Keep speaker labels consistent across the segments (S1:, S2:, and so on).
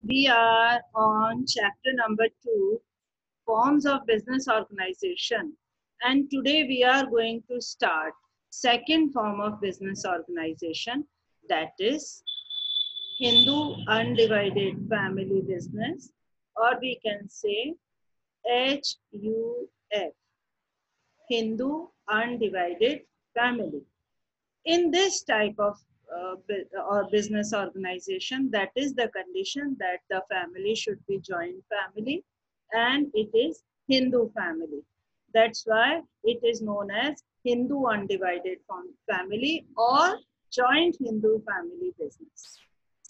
S1: We are on chapter number 2, Forms of Business Organization. And today we are going to start second form of business organization, that is Hindu Undivided Family Business, or we can say HUF, Hindu Undivided Family. In this type of or business organization, that is the condition that the family should be joint family and it is Hindu family. That's why it is known as Hindu Undivided Family or joint Hindu family business.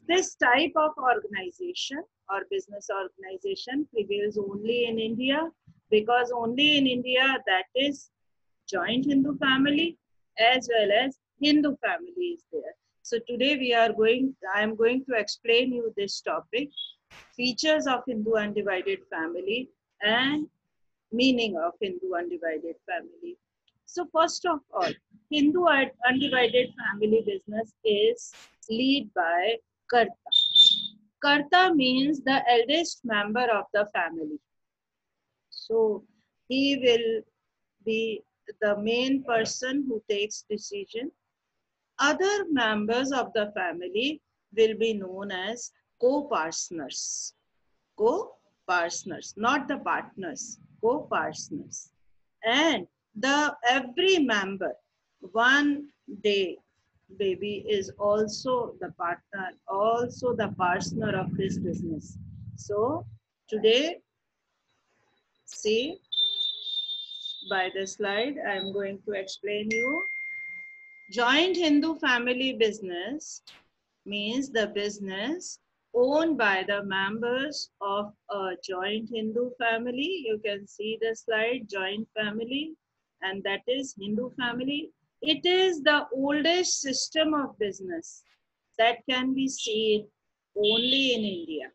S1: This type of organization or business organization prevails only in India, because only in India that is joint Hindu family as well as Hindu family is there. So today I am going to explain you this topic, features of Hindu undivided family and meaning of Hindu undivided family. So first of all, Hindu undivided family business is led by Karta. Karta means the eldest member of the family. So he will be the main person who takes decision. Other members of the family will be known as co-partners. Co-partners, not the partners, co-partners. And the every member, one day baby is also the partner, also the partner of this business. So today, see by the slide, I am going to explain you. Joint Hindu family business means the business owned by the members of a joint Hindu family. You can see the slide, joint family, and that is Hindu family. It is the oldest system of business that can be seen only in India.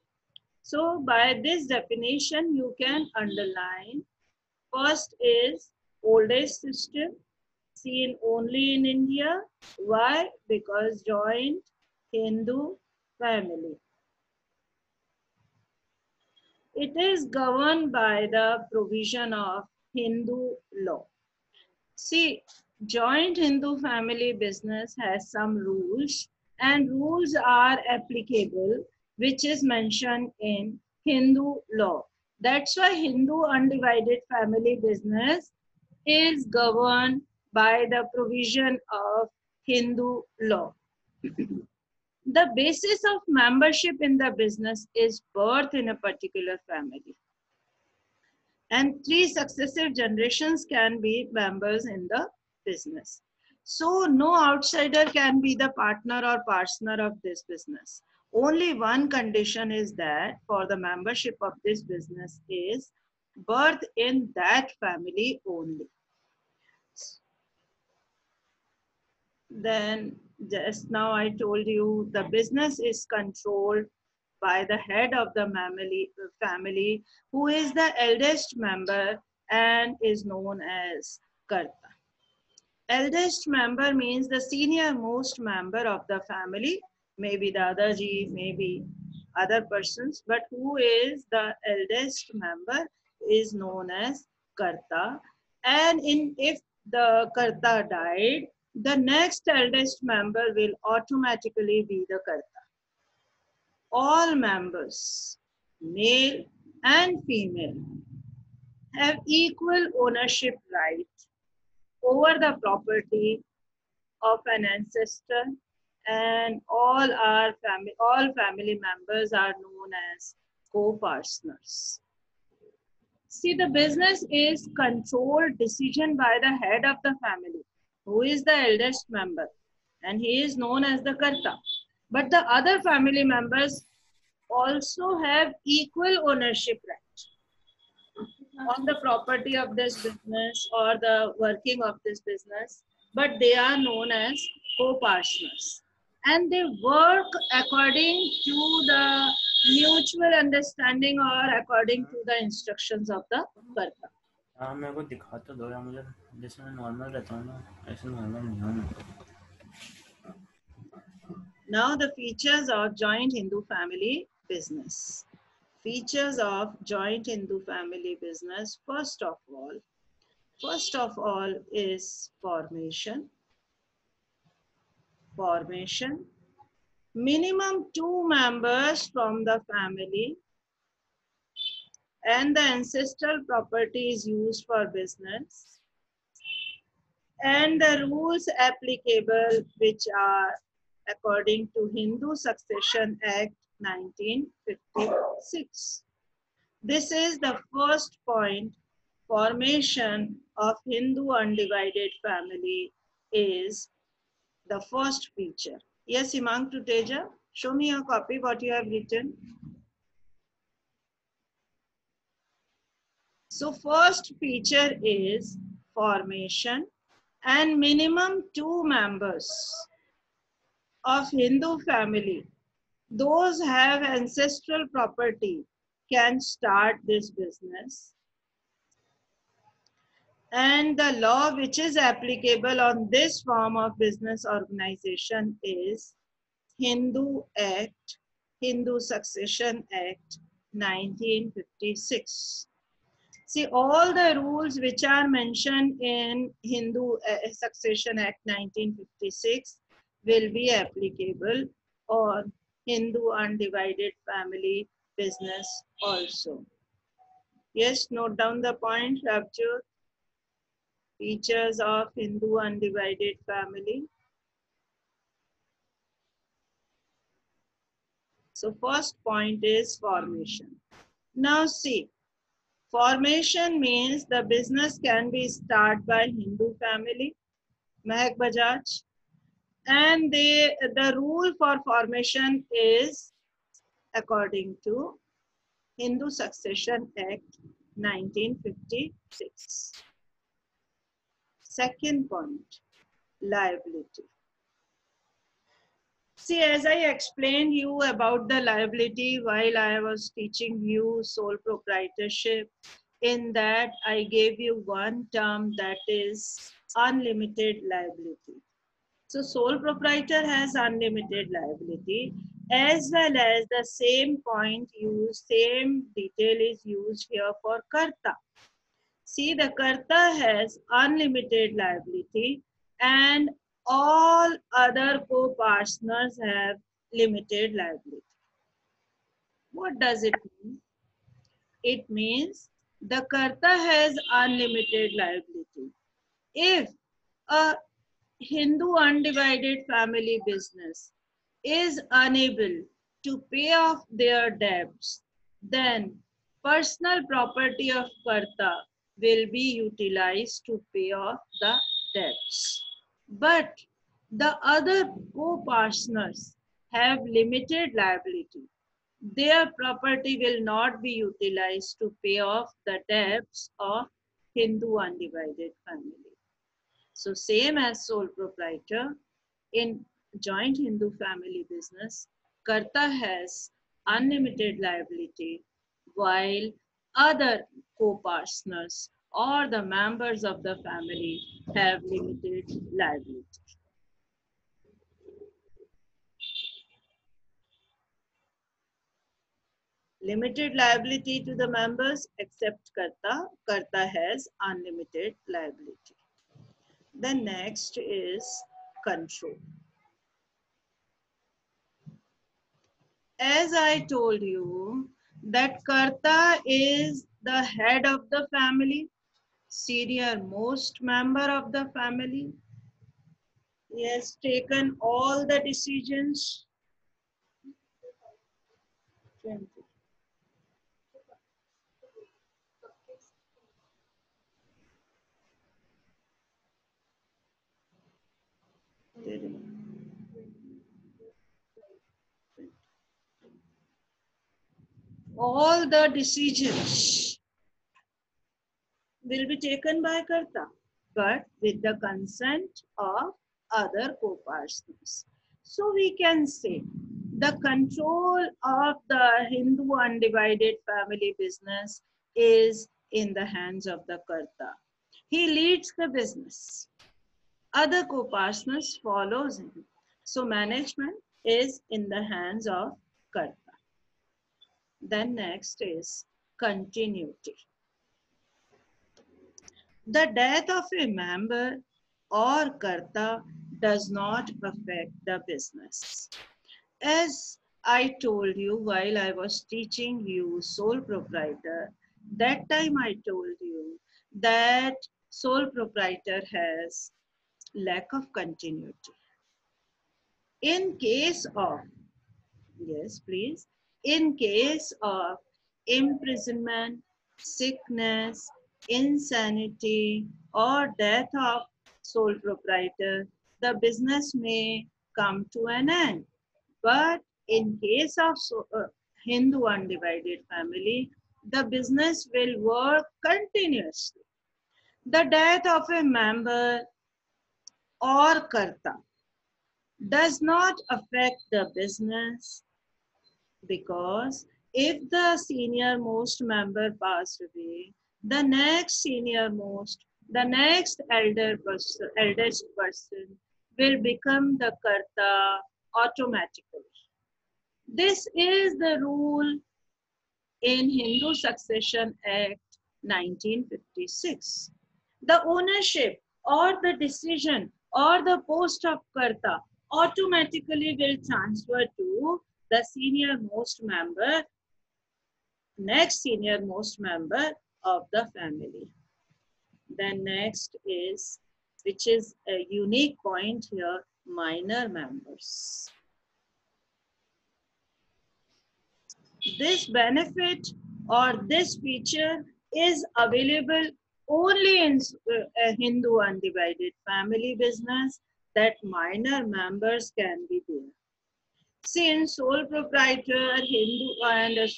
S1: So by this definition, you can underline. First is oldest system, seen only in India. Why? Because joint Hindu family. It is governed by the provision of Hindu law. See, joint Hindu family business has some rules, and rules are applicable, which is mentioned in Hindu law. That's why Hindu undivided family business is governed by the provision of Hindu law. The basis of membership in the business is birth in a particular family. And 3 successive generations can be members in the business. So no outsider can be the partner or partner of this business. Only one condition is that for the membership of this business is birth in that family only. Then just now I told you the business is controlled by the head of the family who is the eldest member and is known as Karta. Eldest member means the senior most member of the family, maybe Dadaji, maybe other persons, but who is the eldest member is known as Karta. And if the Karta died, the next eldest member will automatically be the Karta. All members, male and female, have equal ownership right over the property of an ancestor, and all family members are known as co-partners. See, the business is controlled decision by the head of the family, who is the eldest member, and he is known as the Karta. But the other family members also have equal ownership right on the property of this business or the working of this business, but they are known as co-partners. And they work according to the mutual understanding or according to the instructions of the Karta.
S2: हाँ मेरे को दिखा तो दो यार, मुझे जैसे मैं नॉर्मल रहता हूँ ना, ऐसे नॉर्मल नहीं हूँ मैं।
S1: Now the features of joint Hindu family business. Features of joint Hindu family business. First of all is formation. Formation. Minimum 2 members from the family and the ancestral property is used for business, and the rules applicable which are according to Hindu Succession Act 1956. This is the first point. Formation of Hindu undivided family is the first feature. Yes, Himang Tuteja, show me your copy, what you have written. So first feature is formation, and minimum 2 members of Hindu family, those have ancestral property, can start this business. And the law which is applicable on this form of business organization is Hindu Act, Hindu Succession Act 1956. See, all the rules which are mentioned in Hindu Succession Act 1956 will be applicable on Hindu undivided family business also. Yes, note down the point, Ravjot. Features of Hindu undivided family. So first point is formation. Now see, formation means the business can be started by Hindu family, Mehak Bajaj, and the rule for formation is according to Hindu Succession Act 1956. Second point, liability. See, as I explained you about the liability while I was teaching you sole proprietorship, in that I gave you one term, that is unlimited liability. So sole proprietor has unlimited liability, as well as the same point used, same detail is used here for karta. See, the karta has unlimited liability and all other co-partners have limited liability. What does it mean? It means the karta has unlimited liability. If a Hindu undivided family business is unable to pay off their debts, then personal property of karta will be utilized to pay off the debts. But the other co-partners have limited liability. Their property will not be utilized to pay off the debts of Hindu undivided family. So same as sole proprietor, in joint Hindu family business, karta has unlimited liability, while other co-partners or the members of the family have limited liability. Limited liability to the members except karta. Karta has unlimited liability. The next is control. As I told you that karta is the head of the family, senior most member of the family. He has taken all the decisions. 20. All the decisions will be taken by karta, but with the consent of other co-partners. So we can say the control of the Hindu undivided family business is in the hands of the karta. He leads the business. Other co-partners follows him. So management is in the hands of karta. Then next is continuity. The death of a member or karta does not affect the business. As I told you while I was teaching you sole proprietor, that time I told you that sole proprietor has lack of continuity. In case of, yes, please, in case of imprisonment, sickness, insanity, or death of sole proprietor, the business may come to an end. But in case of Hindu undivided family, the business will work continuously. The death of a member or karta does not affect the business, because if the senior most member passed away, the next senior most, the next eldest person will become the karta automatically. This is the rule in Hindu Succession Act 1956. The ownership or the decision or the post of karta automatically will transfer to the senior most member, next senior most member of the family. Then next is, which is a unique point here, minor members. This benefit or this feature is available only in a Hindu undivided family business, that minor members can be there. Since sole proprietor, Hindu and a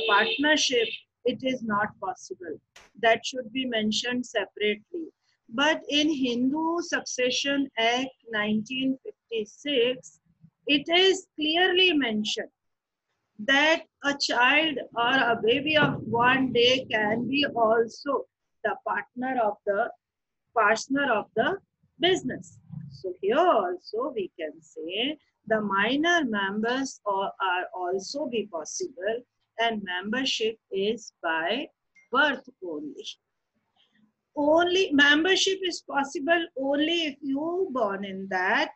S1: partnership, it is not possible. That should be mentioned separately. But in Hindu Succession Act 1956, it is clearly mentioned that a child or a baby of 1 day can be also the partner of the business. So here also we can say the minor members are also be possible, and membership is by birth only. Only membership is possible only if you born in that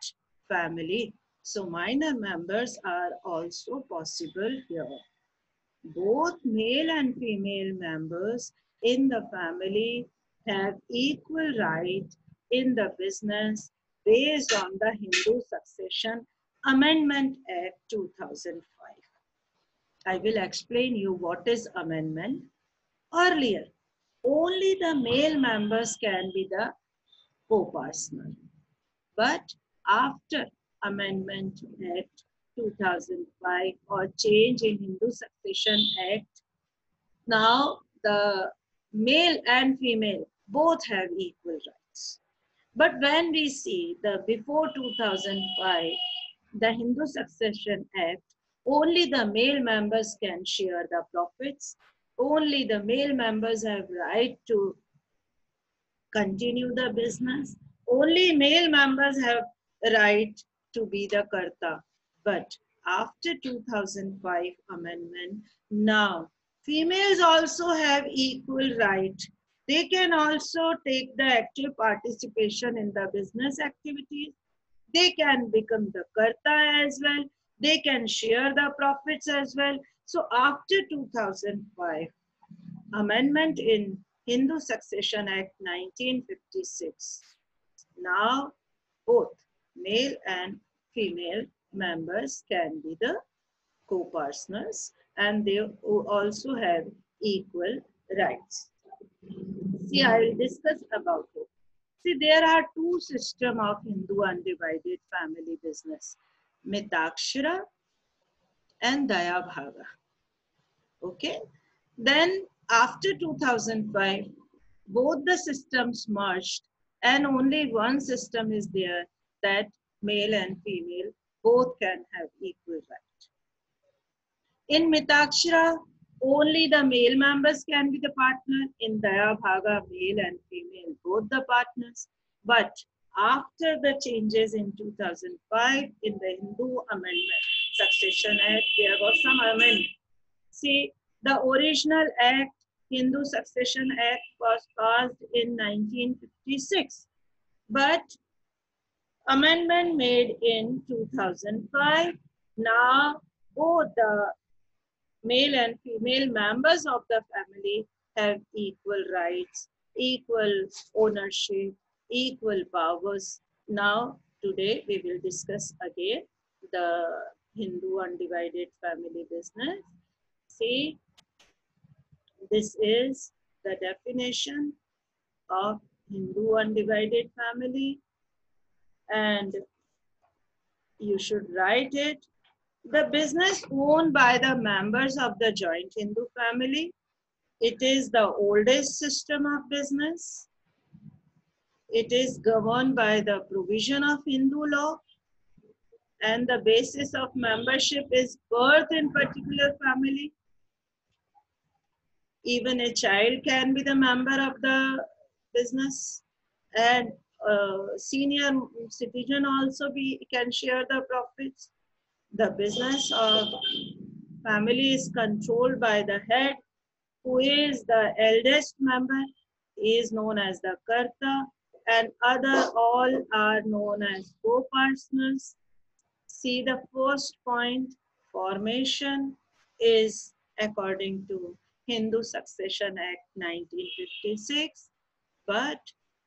S1: family. So minor members are also possible here. Both male and female members in the family have equal right in the business based on the Hindu Succession Amendment Act 2005. I will explain you what is amendment. Earlier, only the male members can be the co-partner. But after Amendment Act 2005 or change in Hindu Succession Act, now the male and female both have equal rights. But when we see the before 2005, the Hindu Succession Act, only the male members can share the profits. Only the male members have right to continue the business. Only male members have right to be the karta. But after 2005 amendment, now females also have equal right. They can also take the active participation in the business activities. They can become the karta as well. They can share the profits as well. So after 2005, amendment in Hindu Succession Act 1956. Now both male and female members can be the co-partners, and they also have equal rights. See, I will discuss about it. See, there are two systems of Hindu undivided family business, Mitakshara and Dayabhaga. Okay. Then after 2005, both the systems merged and only one system is there, that male and female both can have equal right. In Mitakshara, only the male members can be the partner. In Dayabhaga, male and female both the partners. But after the changes in 2005 in the Hindu Amendment Succession Act, there was some amendment. See, The original act, Hindu Succession Act, was passed in 1956, but amendment made in 2005. Now, both the male and female members of the family have equal rights, equal ownership, equal powers. Now, today we will discuss again the Hindu undivided family business. See, this is the definition of Hindu undivided family, and you should write it. The business owned by the members of the joint Hindu family. It is the oldest system of business. It is governed by the provision of Hindu law, and the basis of membership is birth in particular family. Even a child can be the member of the business, and senior citizen also can share the profits. The business of family is controlled by the head, who is the eldest member. He is known as the Karta, and other all are known as co-partners. See the first point, formation is according to Hindu Succession Act 1956, but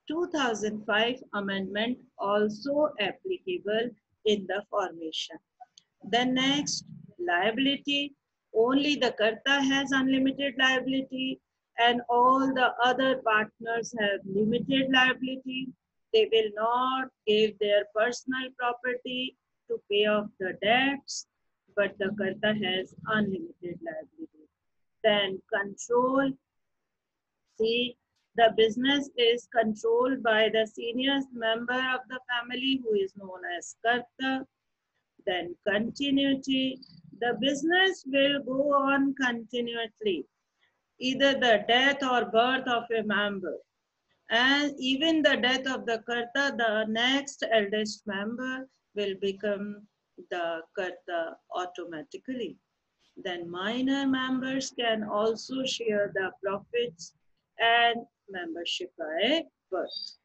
S1: 2005 amendment also applicable in the formation. The next, liability. Only the Karta has unlimited liability and all the other partners have limited liability. They will not give their personal property to pay off the debts, but the Karta has unlimited liability. Then control. See, the business is controlled by the senior member of the family who is known as Karta. Then continuity, the business will go on continuously, either the death or birth of a member. And even the death of the Karta, the next eldest member will become the Karta automatically. Then minor members can also share the profits and membership by birth.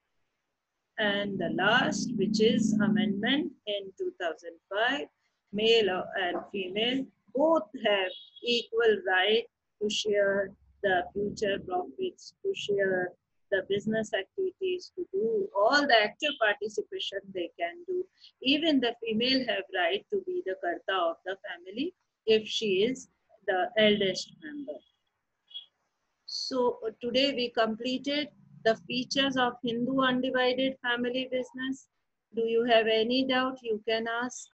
S1: And the last, which is amendment in 2005, male and female both have equal right to share the future profits, to share the business activities, to do all the active participation they can do. Even the female have right to be the Karta of the family if she is the eldest member. So today we completed the features of Hindu undivided family business. Do you have any doubt? You can ask.